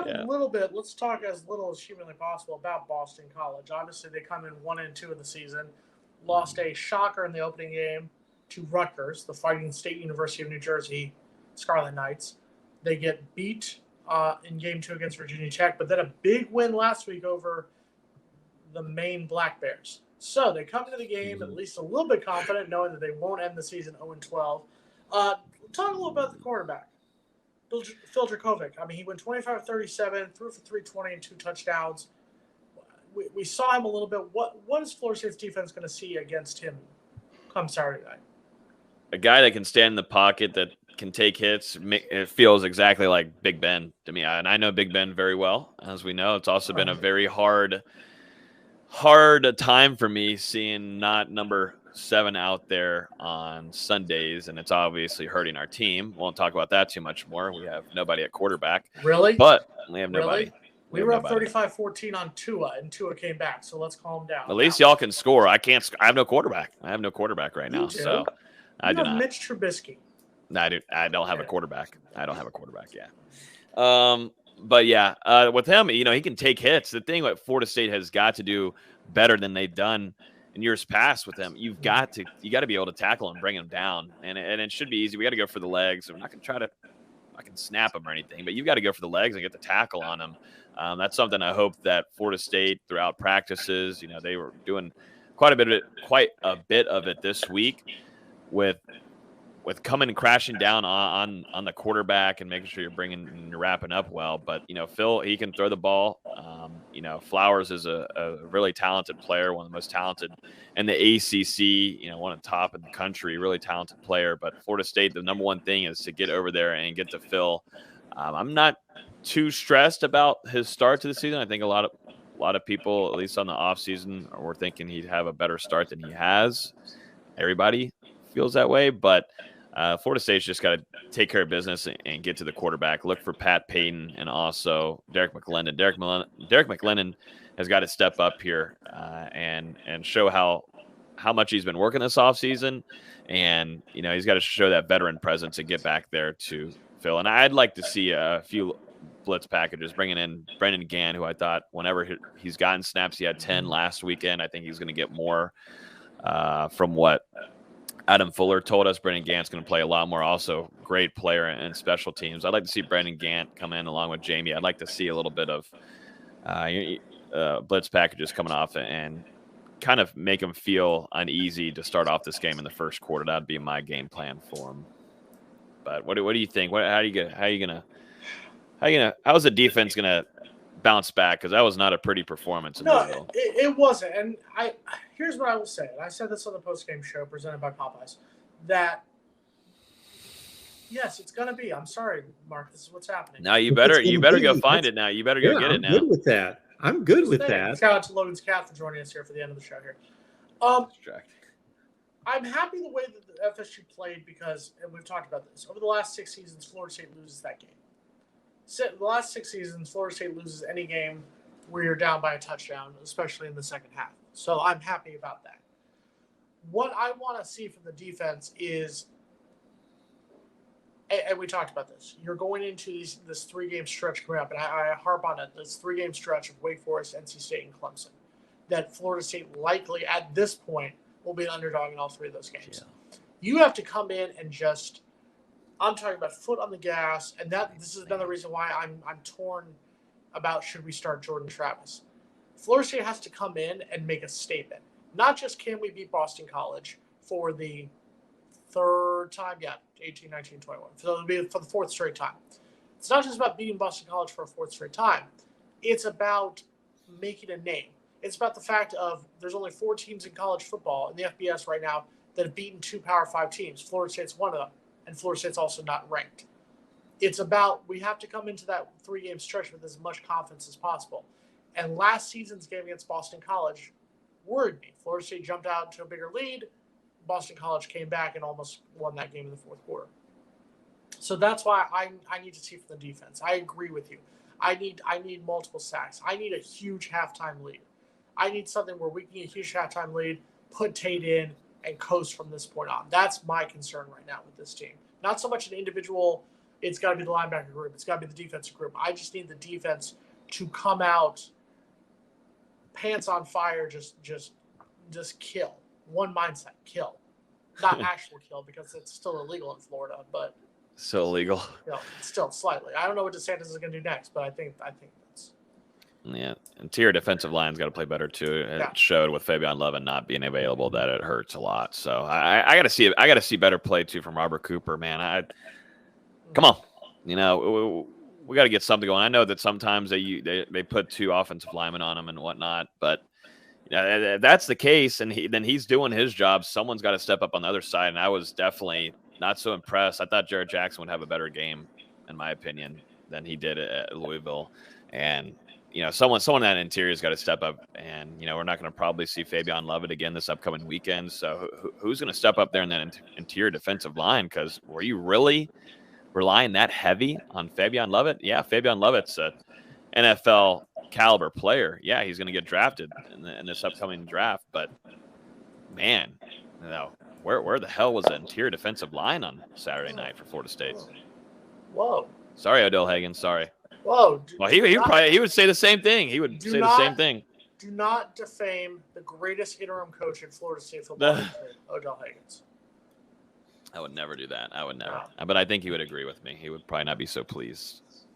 talk a little bit. Let's talk as little as humanly possible about Boston College. Obviously, they come in 1-2 in the season, lost a shocker in the opening game to Rutgers, the Fighting State University of New Jersey Scarlet Knights. They get beat in Game 2 against Virginia Tech, but then a big win last week over the Maine Black Bears. So they come into the game at least a little bit confident, knowing that they won't end the season 0-12. Talk a little about the quarterback, Phil Jurkovec. I mean, he went 25-37, threw for 320 and 2 touchdowns. We saw him a little bit. What is Florida State's defense going to see against him come Saturday night? A guy that can stand in the pocket, that can take hits. It feels exactly like Big Ben to me. And I know Big Ben very well, as we know. It's also been a very hard time for me seeing not number 7 out there on Sundays, and it's obviously hurting our team. Won't talk about that too much more. We have nobody at quarterback. Really? But we have nobody. Really? We were up 35-14 on Tua, and Tua came back, so let's calm down. At least y'all can score. I can't. I have no quarterback. I have no quarterback right now. So I do not. Mitch Trubisky. No, I don't have a quarterback. I don't have a quarterback yet. But yeah, with him, he can take hits. The thing what Florida State has got to do better than they've done in years past with him, you got to be able to tackle and bring him down, and it should be easy. We got to go for the legs. We're not going to try to snap him or anything, but you've got to go for the legs and get the tackle on him. That's something I hope that Florida State throughout practices, they were doing quite a bit of it this week with coming and crashing down on the quarterback and making sure you're wrapping up well. But, Phil, he can throw the ball. Flowers is a really talented player, one of the most talented in the ACC, one of the top in the country, really talented player. But Florida State, the number one thing is to get over there and get to Phil. I'm not too stressed about his start to the season. I think a lot of people, at least on the offseason, were thinking he'd have a better start than he has. Everybody feels that way, but Florida State's just got to take care of business and get to the quarterback. Look for Pat Payton and also Derek McLendon. Derek McLendon has got to step up here and show how much he's been working this offseason. And, he's got to show that veteran presence and get back there to Phil. And I'd like to see a few blitz packages, bringing in Brendan Gann, who I thought whenever he's gotten snaps, he had 10 last weekend. I think he's going to get more from what Adam Fuller told us. Brendan Gant's going to play a lot more. Also, great player in special teams. I'd like to see Brendan Gant come in along with Jamie. I'd like to see a little bit of blitz packages coming off and kind of make him feel uneasy to start off this game in the first quarter. That'd be my game plan for him. But what do you think? How's the defense gonna bounce back? Because that was not a pretty performance. No, it wasn't. And here's what I will say. And I said this on the post-game show presented by Popeyes, that yes, it's gonna be. I'm sorry, Mark. This is what's happening. Now you better go find it. Now you better go get it. Now I'm good with that. I'm good with that. Shout out to Logan's Cat for joining us here for the end of the show here. I'm happy the way that the FSU played because, and we've talked about this, over the last 6 seasons, Florida State loses that game. The last 6 seasons, Florida State loses any game where you're down by a touchdown, especially in the second half. So I'm happy about that. What I want to see from the defense is, and we talked about this, you're going into this 3-game stretch coming up, and I harp on it, this 3-game stretch of Wake Forest, NC State, and Clemson, that Florida State likely, at this point, will be an underdog in all 3 of those games. Yeah. You have to come in and just, I'm talking about foot on the gas, and this is another reason why I'm torn about should we start Jordan Travis. Florida State has to come in and make a statement. Not just can we beat Boston College for the 3rd time, 18, 19, 21. So it'll be for the 4th straight time. It's not just about beating Boston College for a 4th straight time. It's about making a name. It's about the fact of there's only 4 teams in college football in the FBS right now that have beaten 2 Power 5 teams. Florida State's one of them, and Florida State's also not ranked. It's about we have to come into that 3-game stretch with as much confidence as possible. And last season's game against Boston College worried me. Florida State jumped out to a bigger lead. Boston College came back and almost won that game in the 4th quarter. So that's why I need to see from the defense. I agree with you. I need multiple sacks. I need a huge halftime lead. I need something where we can get a huge halftime lead, put Tate in, and coast from this point on. That's my concern right now with this team. Not so much an individual it's got to be the linebacker group. It's got to be the defensive group. I just need the defense to come out pants on fire, just kill. One mindset, kill. Not actual kill, because it's still illegal in Florida, but so illegal. Still slightly. I don't know what DeSantis is going to do next, but I think that's. Yeah, interior defensive line's got to play better too. It showed with Fabian Levin not being available that it hurts a lot. So I got to see it. I got to see better play too from Robert Cooper, man. Come on, we got to get something going. I know that sometimes they put 2 offensive linemen on him and whatnot, but if that's the case, and then he's doing his job, someone's got to step up on the other side. And I was definitely not so impressed. I thought Jared Jackson would have a better game, in my opinion, than he did at Louisville. And someone in that interior's got to step up. And we're not going to probably see Fabian Lovett again this upcoming weekend. So who's going to step up there in that interior defensive line? Because were you really relying that heavy on Fabian Lovett? Yeah, Fabian Lovett's a NFL caliber player. Yeah, he's going to get drafted in this upcoming draft. But man, where the hell was the interior defensive line on Saturday night for Florida State? Whoa. Sorry, Odell Haggins. Sorry. Whoa. Well, he would say the same thing. He would say the same thing. Do not defame the greatest interim coach in Florida State football history, Odell Haggins. I would never do that. I would never. But I think he would agree with me. He would probably not be so pleased.